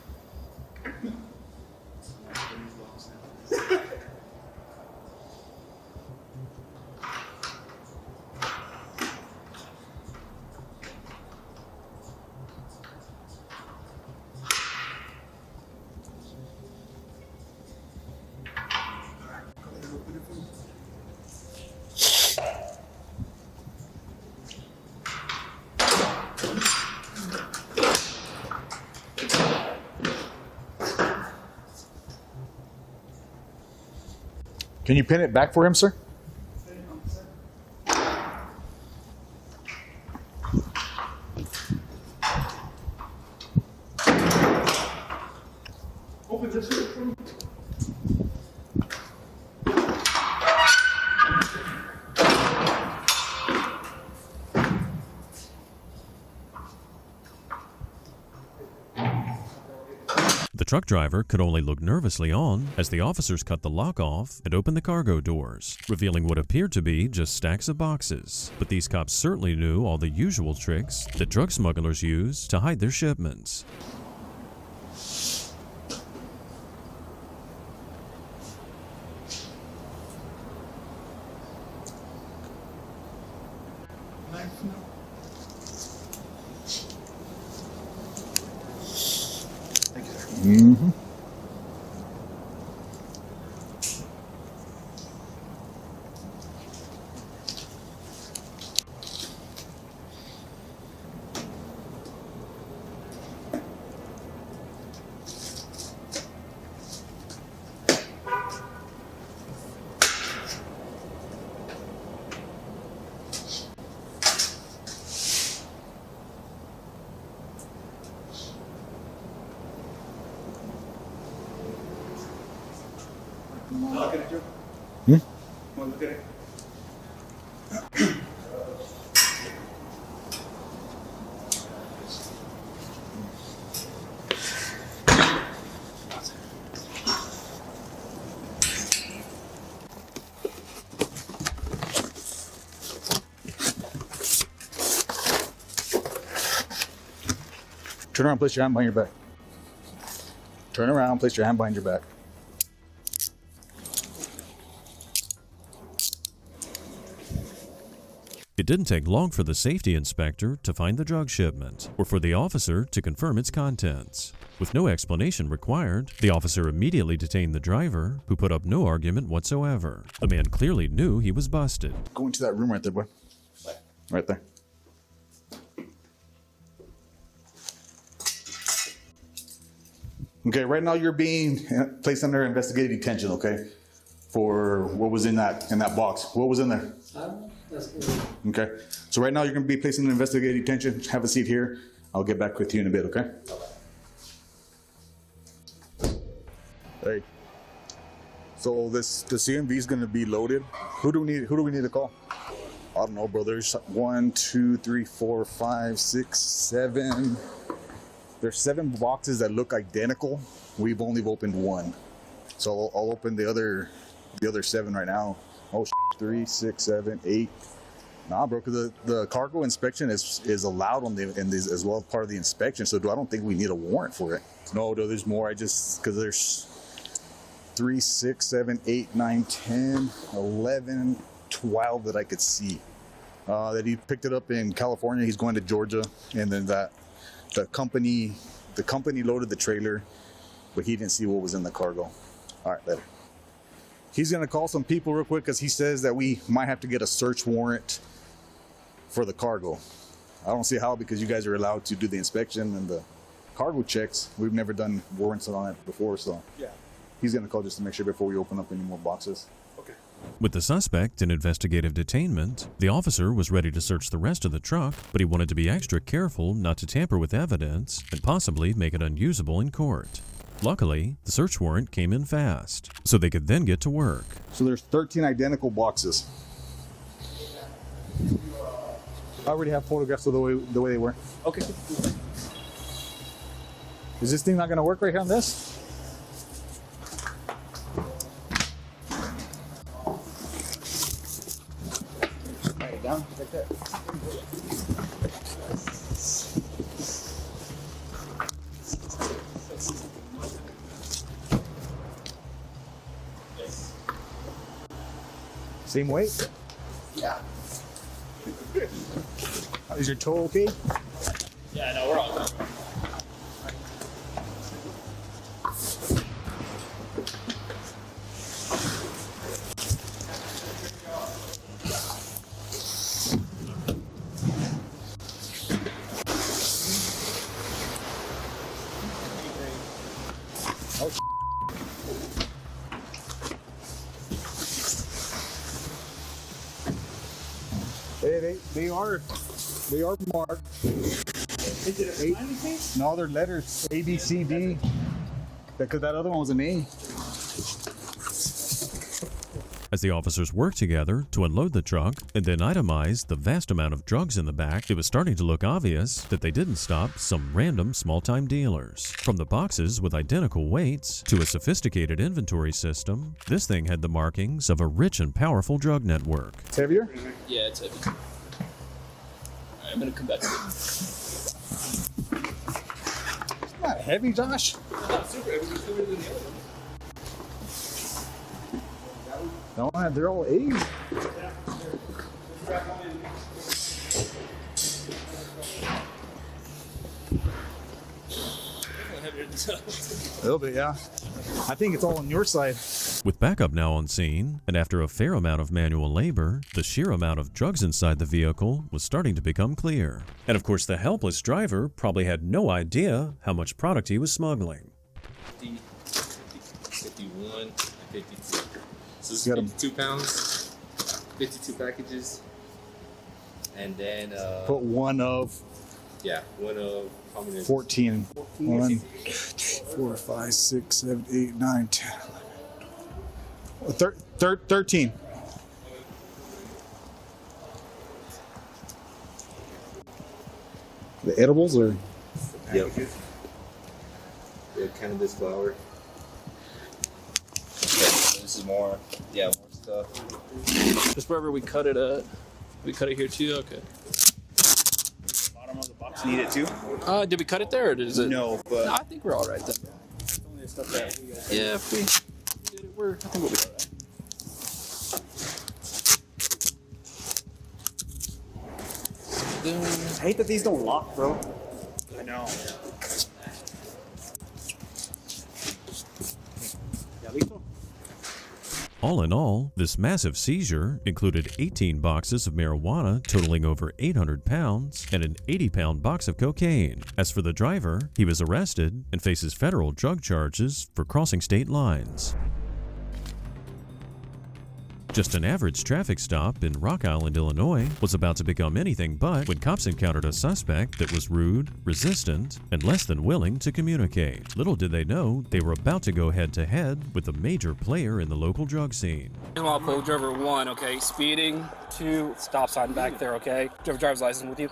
Can you pin it back for him, sir? Open this door for me. The truck driver could only look nervously on as the officers cut the lock off and opened the cargo doors, revealing what appeared to be just stacks of boxes. But these cops certainly knew all the usual tricks that drug smugglers use to hide their shipments. Mm-hmm. Look at it, Joe. Hmm? Want to look at it? Turn around, place your hand behind your back. Turn around, place your hand behind your back. It didn't take long for the safety inspector to find the drug shipment, or for the officer to confirm its contents. With no explanation required, the officer immediately detained the driver, who put up no argument whatsoever. The man clearly knew he was busted. Go into that room right there, boy. Right there. Okay, right now you're being placed under investigative detention, okay? For what was in that box. What was in there? Okay, so right now you're going to be placed in investigative detention. Have a seat here. I'll get back with you in a bit, okay? Hey, so the CMV is going to be loaded. Who do we need to call? I don't know, bro. There's 1, 2, 3, 4, 5, 6, 7. There's 7 boxes that look identical. We've only opened 1, so I'll open the other 7 right now. Oh, 3, 6, 7, 8. Nah, bro, because the cargo inspection is allowed in these as well as part of the inspection. So I don't think we need a warrant for it. No, there's more. Because there's 3, 6, 7, 8, 9, 10, 11, 12 that I could see. That he picked it up in California. He's going to Georgia, and then the company loaded the trailer, but he didn't see what was in the cargo. All right, later. He's going to call some people real quick because he says that we might have to get a search warrant for the cargo. I don't see how, because you guys are allowed to do the inspection and the cargo checks. We've never done warrants on that before, so yeah. He's going to call just to make sure before we open up any more boxes. Okay. With the suspect in investigative detainment, the officer was ready to search the rest of the truck, but he wanted to be extra careful not to tamper with evidence and possibly make it unusable in court. Luckily, the search warrant came in fast, so they could then get to work. So there's 13 identical boxes. I already have photographs of the way they were. Okay. Is this thing not going to work right here on this? Write it down like that. Same weight? Yeah. Is your toe okay? Yeah, no, we're all good. Hey, they are marked. Is it a smiley face? No, they're letters. A, B, C, D. Because that other one was an A. As the officers worked together to unload the truck and then itemize the vast amount of drugs in the back, it was starting to look obvious that they didn't stop some random small-time dealers. From the boxes with identical weights to a sophisticated inventory system, this thing had the markings of a rich and powerful drug network. It's heavier? Yeah, it's heavy. Alright, I'm gonna come back to it. It's not heavy, Josh. It's not super heavy, it's heavier than the other one. No, they're all A's. A little bit, yeah. I think it's all on your side. With backup now on scene, and after a fair amount of manual labor, the sheer amount of drugs inside the vehicle was starting to become clear. And of course, the helpless driver probably had no idea how much product he was smuggling. 50, 51, 52. So this is 52 pounds, 52 packages, and then Put one of one of how many? 14. 1, 2, 3, 4, 5, 6, 7, 8, 9, 10, 11. 13. The edibles or? Yep. The cannabis flower. This is more stuff. Just wherever we cut it at. We cut it here too? Okay. Need it too? Did we cut it there, or is it? No, but No, I think we're all right then. Yeah, if we did it, I think we'll be all right. I hate that these don't lock, bro. I know. All in all, this massive seizure included 18 boxes of marijuana totaling over 800 pounds and an 80-pound box of cocaine. As for the driver, he was arrested and faces federal drug charges for crossing state lines. Just an average traffic stop in Rock Island, Illinois was about to become anything but when cops encountered a suspect that was rude, resistant, and less than willing to communicate. Little did they know they were about to go head-to-head with a major player in the local drug scene. I'll pull driver 1, okay? Speeding, 2, stop sign back there, okay? Do you have a driver's license with you?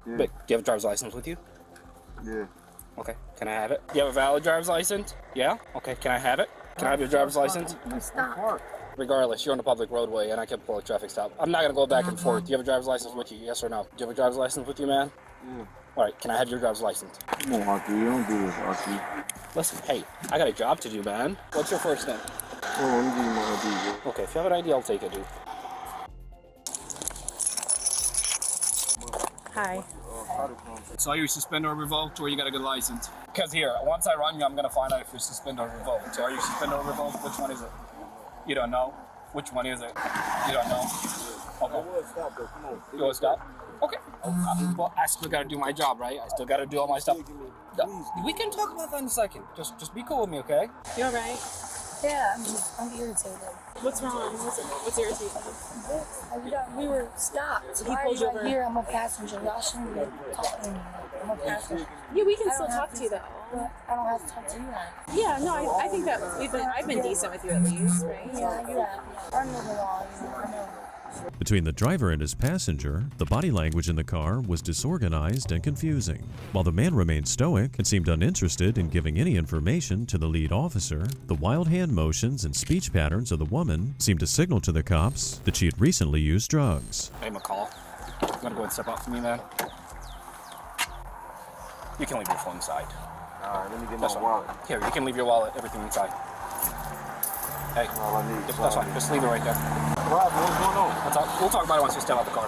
Yeah. Wait, do you have a driver's license with you? Yeah. Okay, can I have it? Do you have a valid driver's license? Yeah? Okay, can I have it? Can I have your driver's license? Stop. Regardless, you're on a public roadway and I can pull a traffic stop. I'm not going to go back and forth. Do you have a driver's license with you? Yes or no? Do you have a driver's license with you, man? Yeah. All right, can I have your driver's license? Come on, Archie. You don't do this, Archie. Listen, hey, I got a job to do, man. What's your first name? Oh, let me give you my ID, bro. Okay, if you have an ID, I'll take it, dude. Hi. So are you suspended or revoked, or you got a good license? Because here, once I run you, I'm going to find out if you're suspended or revoked. So are you suspended or revoked? Which one is it? You don't know? Which one is it? You don't know? Okay. You want to stop? Okay. Well, I still got to do my job, right? I still got to do all my stuff. We can talk about that in a second. Just be cool with me, okay? You all right? Yeah, I'm irritated. What's wrong? What's irritating? We were stopped. He pulled you over. Here, I'm a passenger. Y'all shouldn't be talking to me. I'm a passenger. Yeah, we can still talk to you though. But I don't have to talk to you. Yeah, no, I think that I've been decent with you at least, right? Yeah. I know the law. I know. Between the driver and his passenger, the body language in the car was disorganized and confusing. While the man remained stoic and seemed uninterested in giving any information to the lead officer, the wild hand motions and speech patterns of the woman seemed to signal to the cops that she had recently used drugs. Hey, McCall. You gotta go and step out for me, man. You can leave your phone inside. Alright, let me get That's my fine. wallet. Here, you can leave your wallet, everything inside. Hey, All I need. that's fine. Just leave it right there. What's going on? We'll talk about it once you step out the car.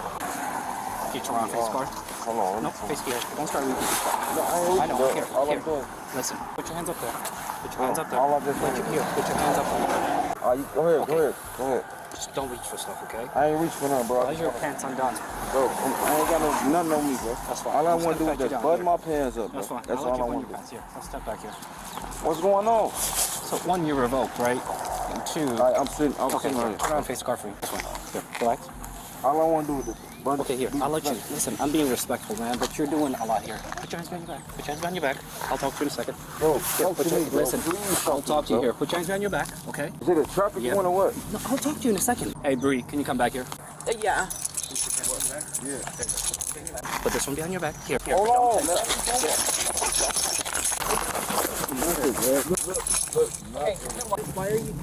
Get you around, face car. Hold on. No, face here. Don't start reaching. No, I know. ain't Here, all here. I'm doing. Listen, put your hands up there. Put your hands up there. All I'm just Put your hands up there. Go ahead. Just don't reach for stuff, okay? I ain't reach for nothing, bro. Why is your pants undone? Bro, I ain't got nothing on me, bro. That's fine. All I want to do Step is back just down button here. my pants up, bro. That's fine. That's I'll let all I you want to do. pants here. Let's step back here. What's going on? So 1, you're revoked, right? And 2. I'm sitting right Turn here. around, face the car for me. This one. Here, relax. All I want to do is just button. Okay, here. I'll let you. Listen, I'm being respectful, man, but you're doing a lot here. Put your hands behind your back. Put your hands behind your back. I'll talk to you in a second. Bro, Listen, I'll talk to you here. Put your hands behind your back, okay? Is it a traffic one or what? No, I'll talk to you in a second. Hey, Bree, can you come back here? Yeah. Put this one behind your back. Here. Hold on, man. Why are you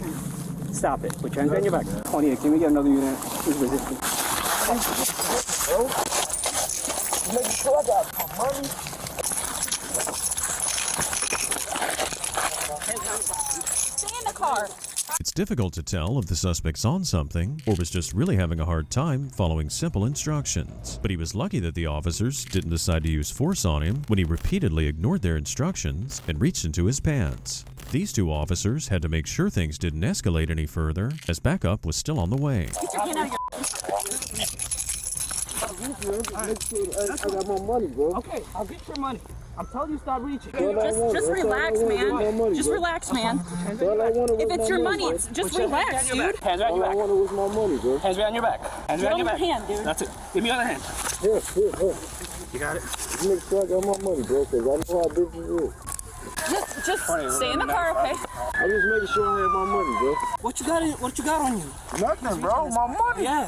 Stop it. Put your hands behind your back. 28. Can we get another unit? Who's resisting? Bro, make sure I got my money. Stay in the car. It's difficult to tell if the suspect's on something or was just really having a hard time following simple instructions. But he was lucky that the officers didn't decide to use force on him when he repeatedly ignored their instructions and reached into his pants. These 2 officers had to make sure things didn't escalate any further, as backup was still on the way. Get your hand out of your... Make sure I got my money, bro. Okay, I'll get your money. I'm telling you, stop reaching. Just relax, man. Just relax, man. If it's your money, just relax, dude. Hands behind your back. All I wanted was my money, bro. Hands behind your back. Hands behind your back. hand, dude. That's it. Give me the other hand. Here. You got it? Just make sure I got my money, bro, because I know how business is. Just stay in the car, okay? I'm just making sure I have my money, bro. What you got on you? Nothing, bro. My money. Yeah,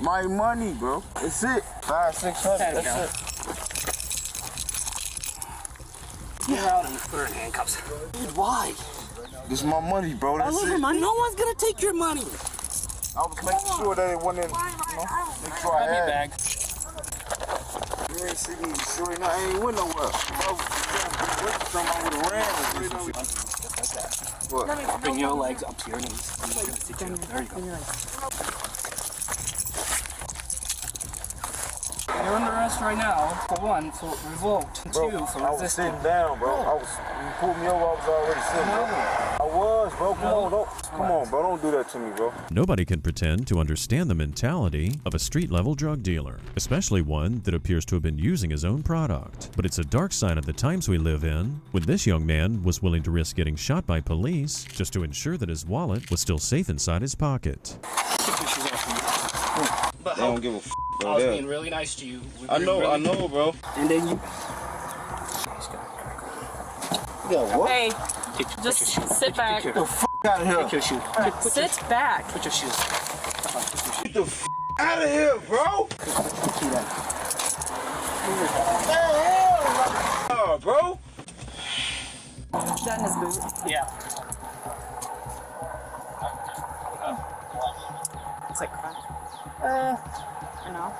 My money, bro. That's it. 500, 600. That's it. Get her out and put her in handcuffs. Dude, why? This is my money, bro. That's I love it. your money. No one's gonna take your money. I was making sure that it wasn't, make sure I had bag. You ain't see me, sure enough, I ain't went nowhere. I would have ran. What? Bring your legs up to your knees. I'm just gonna sit you. There you go. You're under arrest right now, for one, for revolt, and Bro, two, for I was resisting. sitting down, bro. You pulled me over, I was already sitting down. I was, bro. Come on, bro. Don't do that to me, bro. Nobody can pretend to understand the mentality of a street-level drug dealer, especially one that appears to have been using his own product. But it's a dark side of the times we live in, when this young man was willing to risk getting shot by police just to ensure that his wallet was still safe inside his pocket. But They don't give a f, bro. I was being really nice to you. I know, bro. And then you... Yo, what? Hey, just sit back. Get the f out of here. Take your shoe. Sit back. Put your shoes. Get the f out of here, bro. Hell, bro. Is that in his boot? Yeah. It's like crack. You know.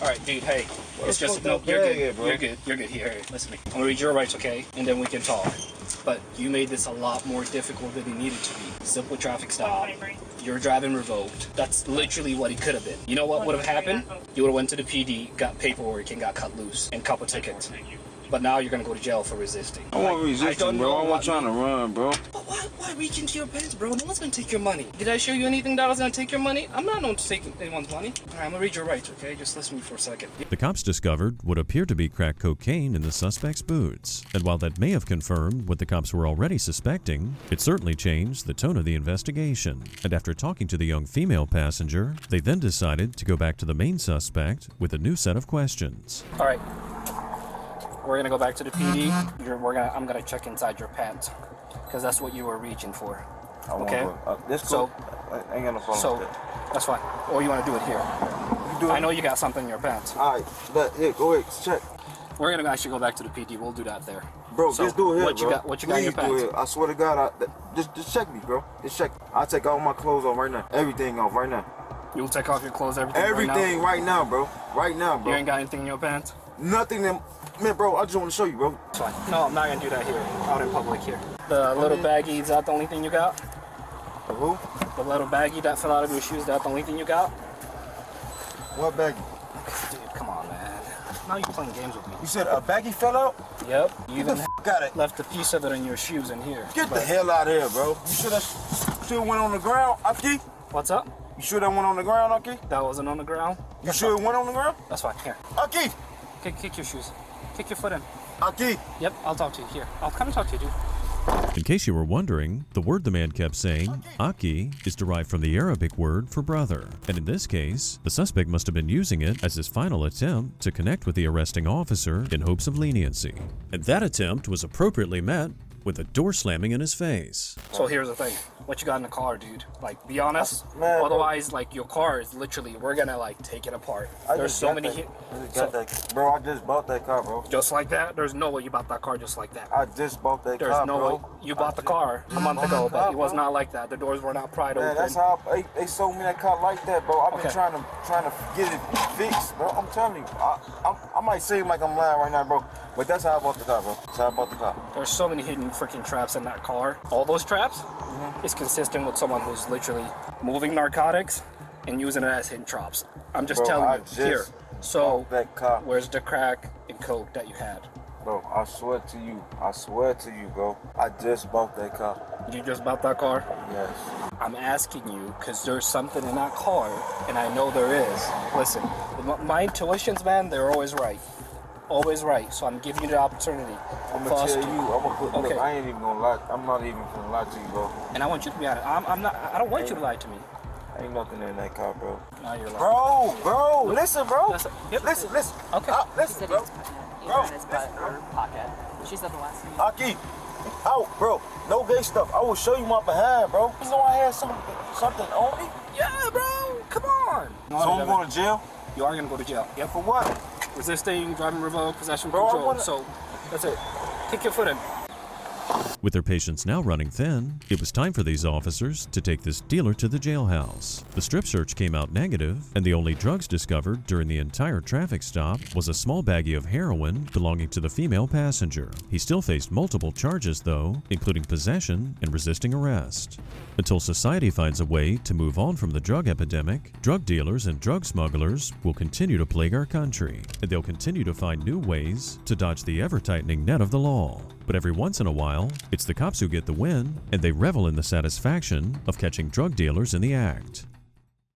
All right, dude. Hey, it's just no. You're good. You're good. You're good. Here, listen to me. I'm gonna read your rights, okay? And then we can talk. But you made this a lot more difficult than it needed to be. Simple traffic stop. You're driving revoked. That's literally what it could have been. You know what would have happened? You would have went to the PD, got paperwork, and got cut loose and couple tickets. But now you're gonna go to jail for resisting. I wasn't resisting, bro. I wasn't trying to run, bro. But why reach into your pants, bro? No one's gonna take your money. Did I show you anything that was gonna take your money? I'm not known to take anyone's money. All right, I'm gonna read your rights, okay? Just listen to me for a second. The cops discovered what appeared to be crack cocaine in the suspect's boots, and while that may have confirmed what the cops were already suspecting, it certainly changed the tone of the investigation. And after talking to the young female passenger, they then decided to go back to the main suspect with a new set of questions. All right. We're gonna go back to the PD. I'm gonna check inside your pants, because that's what you were reaching for. Okay. So I ain't got no problem with that. That's fine. Or you want to do it here? I know you got something in your pants. All right, but here, go ahead, check. We're gonna actually go back to the PD. We'll do that there. Bro, So, just do it here, what you bro. got- what you got in your Please do pants? it. I swear to God, just check me, bro. Just check. I'll take all my clothes off right now. Everything off right now. You'll take off your clothes, everything. Everything right now, bro. Right now, bro. You ain't got anything in your pants? Nothing that, man, bro. I just want to show you, bro. It's fine. No, I'm not gonna do that here, out in public here. The little baggie, is that the only thing you got? The who? The little baggie that fell out of your shoes, is that the only thing you got? What baggie? Dude, come on, man. Now you're playing games with me. You said a baggie fell out? Yep. You Get even the got it. left a piece of it in your shoes in here. Get the hell out of here, bro. You sure that went on the ground, Aki? What's up? You sure that went on the ground, Aki? That wasn't on the ground? You sure it went on the ground? That's fine. Here. Aki! Kick your shoes. Kick your foot in. Aki! Yep, I'll talk to you. Here. I'll come and talk to you, dude. In case you were wondering, the word the man kept saying, Aki, is derived from the Arabic word for brother. And in this case, the suspect must have been using it as his final attempt to connect with the arresting officer in hopes of leniency. And that attempt was appropriately met with a door slamming in his face. So here's the thing. What you got in the car, dude? Like, be honest. Man, Otherwise, like, your car is literally, we're gonna, like, take it apart. There's so many... Bro, I just bought that car, bro. Just like that? There's no way you bought that car just like that. I just bought that There's car, no bro. way. You bought the car a month ago, but it was not like that. The doors were not pried Man, open. that's how they sold me that car like that, bro. I've been Okay. trying to get it fixed, bro. I'm telling you, I might seem like I'm lying right now, bro, but that's how I bought the car, bro. That's how I bought the car. There's so many hidden freaking traps in that car. All those traps is consistent with someone who's literally moving narcotics and using it as hidden traps. I'm just Bro, telling I you. just Here. So, that car. where's the crack and coke that you had? Bro, I swear to you, bro. I just bought that car. You just bought that car? Yes. I'm asking you because there's something in that car, and I know there is. Listen, my intuitions, man, they're always right. Always right. So I'm giving you the opportunity. I'm gonna tell you, Okay. look, I ain't even gonna lie. I'm not even gonna lie to you, bro. And I want you to be honest. I don't want you to lie to me. Ain't nothing in that car, bro. No, you're lying. Bro, listen, bro. Yep. Listen. Okay. Listen, bro. Bro, in his butt or pocket. She said the last thing. Aki, out, bro. No gay stuff. I will show you my behind, bro. You know I had something on me. Yeah, bro. Come on. So I'm going to jail? You are gonna go to jail. Yep. For what? Resisting, driving revoked, possession, Bro, control. I wanna... So that's it. Kick your foot in. With their patience now running thin, it was time for these officers to take this dealer to the jailhouse. The strip search came out negative, and the only drugs discovered during the entire traffic stop was a small baggie of heroin belonging to the female passenger. He still faced multiple charges though, including possession and resisting arrest. Until society finds a way to move on from the drug epidemic, drug dealers and drug smugglers will continue to plague our country, and they'll continue to find new ways to dodge the ever-tightening net of the law. But every once in a while, it's the cops who get the win, and they revel in the satisfaction of catching drug dealers in the act.